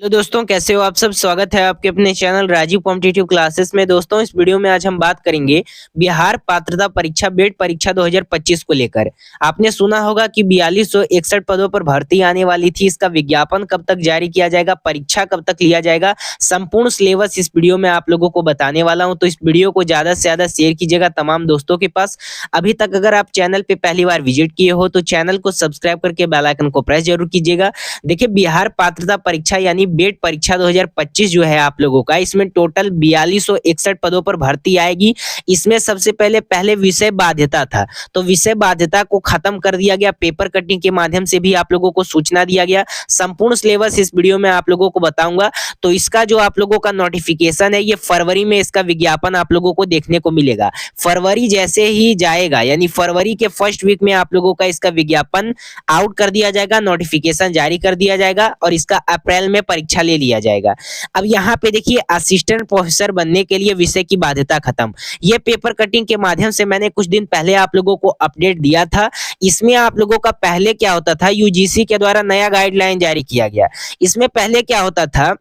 Hello दोस्तों, कैसे हो आप सब। स्वागत है आपके अपने चैनल राजीव कॉम्पिटिटिव क्लासेस में। दोस्तों, इस वीडियो में आज हम बात करेंगे बिहार पात्रता परीक्षा बेट परीक्षा 2025 को लेकर। आपने सुना होगा कि 4261 पदों पर भर्ती आने वाली थी। इसका विज्ञापन कब तक जारी किया जाएगा, परीक्षा कब तक लिया जाएगा, संपूर्ण सिलेबस इस वीडियो में आप लोगों को बताने वाला हूं। तो इस वीडियो को ज्यादा से ज्यादा शेयर कीजिएगा तमाम दोस्तों के पास। अभी तक अगर आप चैनल पे पहली बार विजिट किए हो तो चैनल को सब्सक्राइब करके बेल आइकन को प्रेस जरूर कीजिएगा। देखिए, बिहार पात्रता परीक्षा यानी बेट परीक्षा 2025 जो है आप लोगों का, इसमें टोटल 4261 पदों पर भर्ती आएगी। इसमें सबसे पहले विषय बाध्यता था, तो विषय बाध्यता को खत्म कर दिया गया। पेपर कटिंग के माध्यम से भी आप लोगों को सूचना दिया गया। संपूर्ण सिलेबस इस वीडियो में आप लोगों को बताऊंगा। तो इसका जो आप लोगों का नोटिफिकेशन है, ये फरवरी में इसका विज्ञापन आप लोगों को देखने को मिलेगा। फरवरी जैसे ही जाएगा, यानी फरवरी के फर्स्ट वीक में आप लोगों का इसका विज्ञापन आउट कर दिया जाएगा, नोटिफिकेशन जारी कर दिया जाएगा और इसका अप्रैल में परीक्षा ले लिया जाएगा। अब यहाँ पे देखिए, असिस्टेंट प्रोफेसर बनने के लिए विषय की बाध्यता खत्म। ये पेपर कटिंग के माध्यम से मैंने कुछ दिन पहले आप लोगों को अपडेट दिया था। इसमें आप लोगों का पहले क्या होता था, यूजीसी के द्वारा नया गाइडलाइन जारी किया गया। इसमें पहले क्या होता था,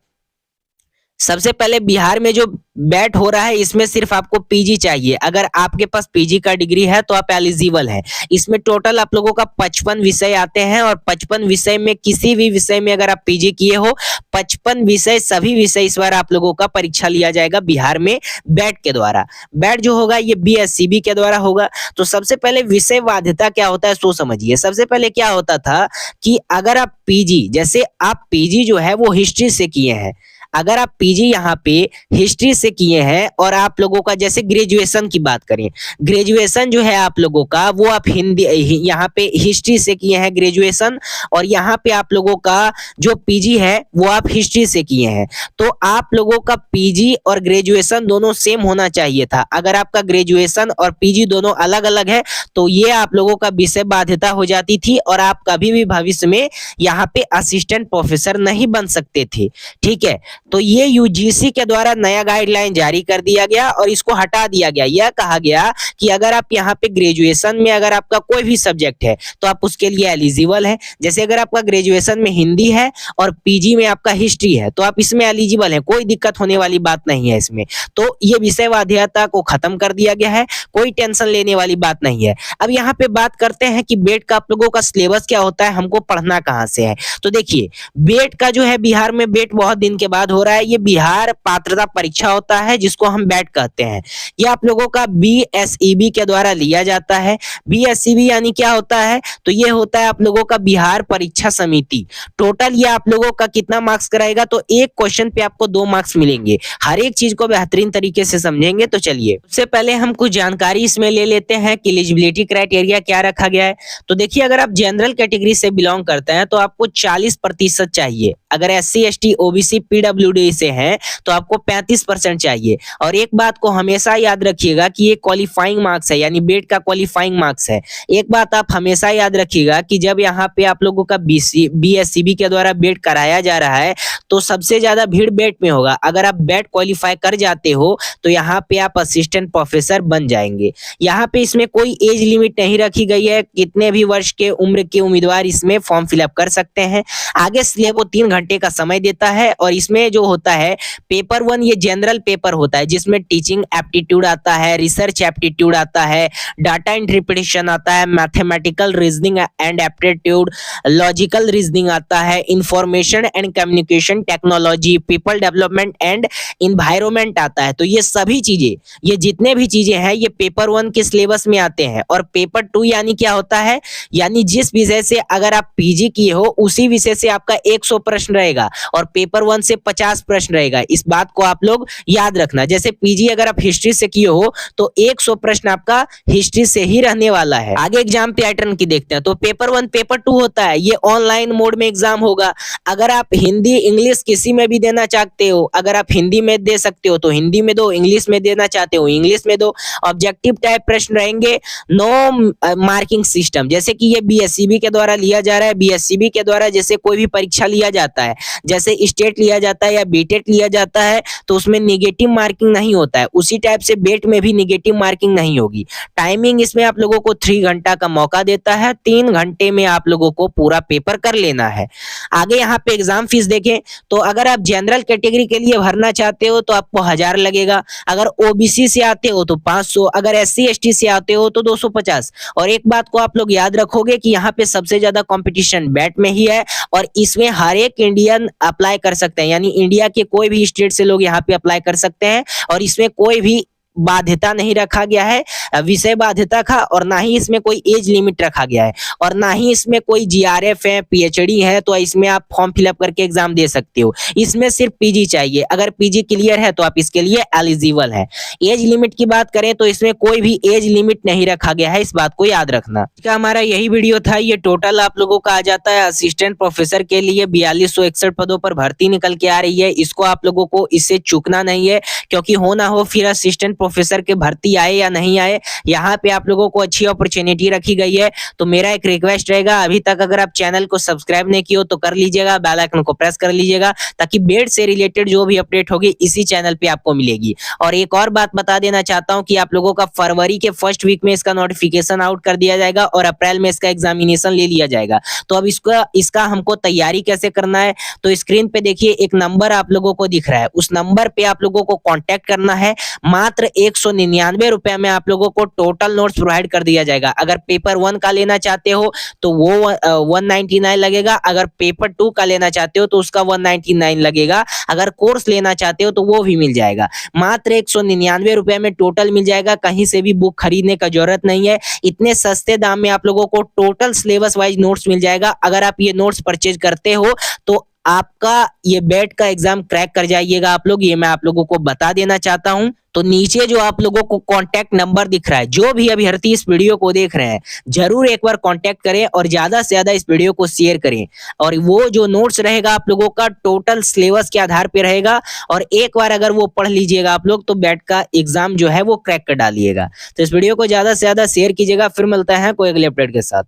सबसे पहले बिहार में जो बैट हो रहा है, इसमें सिर्फ आपको पीजी चाहिए। अगर आपके पास पीजी का डिग्री है तो आप एलिजिबल हैं। इसमें टोटल आप लोगों का 55 विषय आते हैं और 55 विषय में किसी भी विषय में अगर आप पीजी किए हो, 55 विषय सभी विषय इस बार आप लोगों का परीक्षा लिया जाएगा बिहार में बैट के द्वारा। बैट जो होगा ये बीएससीबी के द्वारा होगा। तो सबसे पहले विषय बाध्यता क्या होता है सो समझिए। सबसे पहले क्या होता था कि अगर आप पीजी, जैसे आप पीजी जो है वो हिस्ट्री से किए हैं, अगर आप पीजी यहाँ पे हिस्ट्री से किए हैं और आप लोगों का जैसे ग्रेजुएशन की बात करें, ग्रेजुएशन जो है आप लोगों का वो आप हिंदी यहाँ पे हिस्ट्री से किए हैं ग्रेजुएशन, और यहाँ पे आप लोगों का जो पीजी है वो आप हिस्ट्री से किए हैं, तो आप लोगों का पीजी और ग्रेजुएशन दोनों सेम होना चाहिए था। अगर आपका ग्रेजुएशन और पीजी दोनों अलग अलग है तो ये आप लोगों का विषय बाध्यता हो जाती थी और आप कभी भी भविष्य में यहाँ पे असिस्टेंट प्रोफेसर नहीं बन सकते थे। ठीक है, तो ये यूजीसी के द्वारा नया गाइडलाइन जारी कर दिया गया और इसको हटा दिया गया। यह कहा गया कि अगर आप यहाँ पे ग्रेजुएशन में अगर आपका कोई भी सब्जेक्ट है तो आप उसके लिए एलिजिबल है। जैसे अगर आपका ग्रेजुएशन में हिंदी है और पीजी में आपका हिस्ट्री है तो आप इसमें एलिजिबल है, कोई दिक्कत होने वाली बात नहीं है इसमें। तो ये विषय बाध्यता को खत्म कर दिया गया है, कोई टेंशन लेने वाली बात नहीं है। अब यहाँ पे बात करते हैं कि बेट का आप लोगों का सिलेबस क्या होता है, हमको पढ़ना कहाँ से है। तो देखिए, बेट का जो है, बिहार में बेट बहुत दिन के बाद हो रहा है। ये बिहार पात्रता परीक्षा होता है जिसको हम बैट कहते हैं। ये आप लोगों का बीएसईबी के द्वारा लिया जाता है। बीएसईबी यानी क्या होता है, तो ये होता है आप लोगों का बिहार परीक्षा समिति। टोटल ये आप लोगों का कितना मार्क्स कराएगा, तो एक क्वेश्चन पे आपको 2 मार्क्स मिलेंगे। हर एक चीज को बेहतरीन तरीके से समझेंगे। तो चलिए, सबसे पहले हम कुछ जानकारी इसमें ले लेते हैं कि एलिजिबिलिटी क्राइटेरिया क्या रखा गया है। तो देखिए, अगर आप जनरल कैटेगरी से बिलोंग करते हैं तो आपको 40% चाहिए। अगर SC ST OBC PWD से हैं तो आपको 35% चाहिए। और एक बात को हमेशा याद रखिएगा कि ये क्वालिफाइंग मार्क्स है, यानी बेट का क्वालिफाइंग मार्क्स है। एक बात आप हमेशा याद रखिएगा कि जब यहाँ पे आप लोगों का बीएससीबी के द्वारा बेट कराया जा रहा है तो सबसे ज्यादा भीड़ बेट में होगा। अगर आप बेट क्वालिफाई कर जाते हो तो यहाँ पे आप असिस्टेंट प्रोफेसर बन जाएंगे। यहाँ पे इसमें कोई एज लिमिट नहीं रखी गई है, कितने भी वर्ष के उम्र के उम्मीदवार इसमें फॉर्म फिलअप कर सकते हैं। आगे सिलेबस 3 घंटे का समय देता है और इसमें जो होता है पेपर 1 ये जनरल पेपर होता है जिसमें टीचिंग एप्टीट्यूड आता है, रिसर्च एप्टीट्यूड आता है, डाटा इंटरप्रिटेशन आता है, mathematical reasoning and aptitude, logical reasoning आता है, information and communication technology, people development and environment आता है। तो ये सभी चीजें, ये जितने भी चीजें हैं ये पेपर 1 के सिलेबस में आते हैं। और पेपर 2 यानी क्या होता है, यानी जिस विषय से अगर आप पीजी किए हो उसी विषय से आपका 100 प्रश्न रहेगा और पेपर 1 से 50 प्रश्न रहेगा। इस बात को आप लोग याद रखना। जैसे पीजी अगर आप हिस्ट्री से किए हो तो 100 प्रश्न आपका हिस्ट्री से ही रहने वाला है। आगे एग्जाम पैटर्न की देखते हैं। तो पेपर 1 पेपर 2 होता है, ये ऑनलाइन मोड में एग्जाम होगा। अगर आप हिंदी इंग्लिश किसी में भी देना चाहते हो, अगर आप हिंदी में दे सकते हो तो हिंदी में दो, इंग्लिश में देना चाहते हो इंग्लिश में दो। ऑब्जेक्टिव टाइप प्रश्न रहेंगे, नो मार्किंग सिस्टम। जैसे कि ये बीएससीबी के द्वारा लिया जा रहा है, बीएससीबी के द्वारा जैसे कोई भी परीक्षा लिया जाता है, जैसे स्टेट लिया जाता है या बीटेट लिया जाता है तो उसमें नेगेटिव मार्किंग नहीं होता है, उसी टाइप से बेट में भी नेगेटिव मार्किंग नहीं होगी। टाइमिंग इसमें आप लोगों को 3 घंटा का मौका देता है, 3 घंटे में आप लोगों को पूरा पेपर कर लेना है। आगे यहाँ पे एग्जाम फीस देखें तो अगर आप जनरल कैटेगरी के लिए भरना चाहते हो तो आपको 1000 लगेगा, अगर ओबीसी से आते हो तो 500, अगर एससी एसटी से आते हो तो 250। और एक बात को आप लोग याद रखोगे कि यहाँ पे सबसे ज्यादा कंपटीशन बैट में ही है और इसमें हर एक इंडियन अप्लाई कर सकते हैं, यानी इंडिया के कोई भी स्टेट से लोग यहाँ पे अप्लाई कर सकते हैं और इसमें कोई भी बाध्यता नहीं रखा गया है, विषय बाध्यता का, और ना ही इसमें कोई एज लिमिट रखा गया है और ना ही इसमें कोई जीआरएफ है, पीएचडी है तो इसमें आप फॉर्म फिलअप करके एग्जाम दे सकते हो। इसमें सिर्फ पीजी चाहिए, अगर पीजी क्लियर है तो आप इसके लिए एलिजिबल है। एज लिमिट की बात करें तो इसमें कोई भी एज लिमिट नहीं रखा गया है, इस बात को याद रखना। इसका हमारा यही वीडियो था। ये टोटल आप लोगों का आ जाता है असिस्टेंट प्रोफेसर के लिए 4261 पदों पर भर्ती निकल के आ रही है। इसको आप लोगों को इससे चूकना नहीं है, क्योंकि हो ना हो फिर असिस्टेंट प्रोफेसर के भर्ती आए या नहीं आए, यहाँ पे आप लोगों को अच्छी अपॉर्चुनिटी रखी गई है। तो मेरा एक रिक्वेस्ट रहेगा, अभी तक अगर आप चैनल को सब्सक्राइब नहीं किए हो तो कर लीजिएगा, बेल आइकन को प्रेस कर लीजिएगा, ताकि बेट से रिलेटेड जो भी अपडेट होगी इसी चैनल पे आपको मिलेगी। और एक और बात बता देना चाहता हूँ कि आप लोगों का फरवरी के फर्स्ट वीक में इसका नोटिफिकेशन आउट कर दिया जाएगा और अप्रैल में इसका एग्जामिनेशन ले लिया जाएगा। तो अब इसका हमको तैयारी कैसे करना है, तो स्क्रीन पे देखिए एक नंबर आप लोगों को दिख रहा है, उस नंबर पे आप लोगों को कॉन्टेक्ट करना है। मात्र 199 रुपए में आप लोगों को टोटल नोट्स प्रोवाइड कर दिया जाएगा। अगर पेपर 1 का लेना चाहते हो तो वो 199 लगेगा, अगर पेपर 2 का लेना चाहते हो तो उसका 199 लगेगा, अगर कोर्स लेना चाहते हो तो वो भी मिल जाएगा। मात्र 199 रुपए में टोटल मिल जाएगा, कहीं से भी बुक खरीदने का जरूरत नहीं है। इतने सस्ते दाम में आप लोगों को टोटल सिलेबस वाइज नोट्स मिल जाएगा। अगर आप ये नोट्स परचेज करते हो तो आपका ये बेट का एग्जाम क्रैक कर जाइएगा आप लोग, ये मैं आप लोगों को बता देना चाहता हूं। तो नीचे जो आप लोगों को कांटेक्ट नंबर दिख रहा है, जो भी अभ्यर्थी इस वीडियो को देख रहे हैं जरूर एक बार कांटेक्ट करें और ज्यादा से ज्यादा इस वीडियो को शेयर करें। और वो जो नोट्स रहेगा आप लोगों का टोटल सिलेबस के आधार पे रहेगा, और एक बार अगर वो पढ़ लीजिएगा आप लोग तो बेट का एग्जाम जो है वो क्रैक कर डालिएगा। तो इस वीडियो को ज्यादा से ज्यादा शेयर कीजिएगा। फिर मिलता है कोई अगले अपडेट के साथ।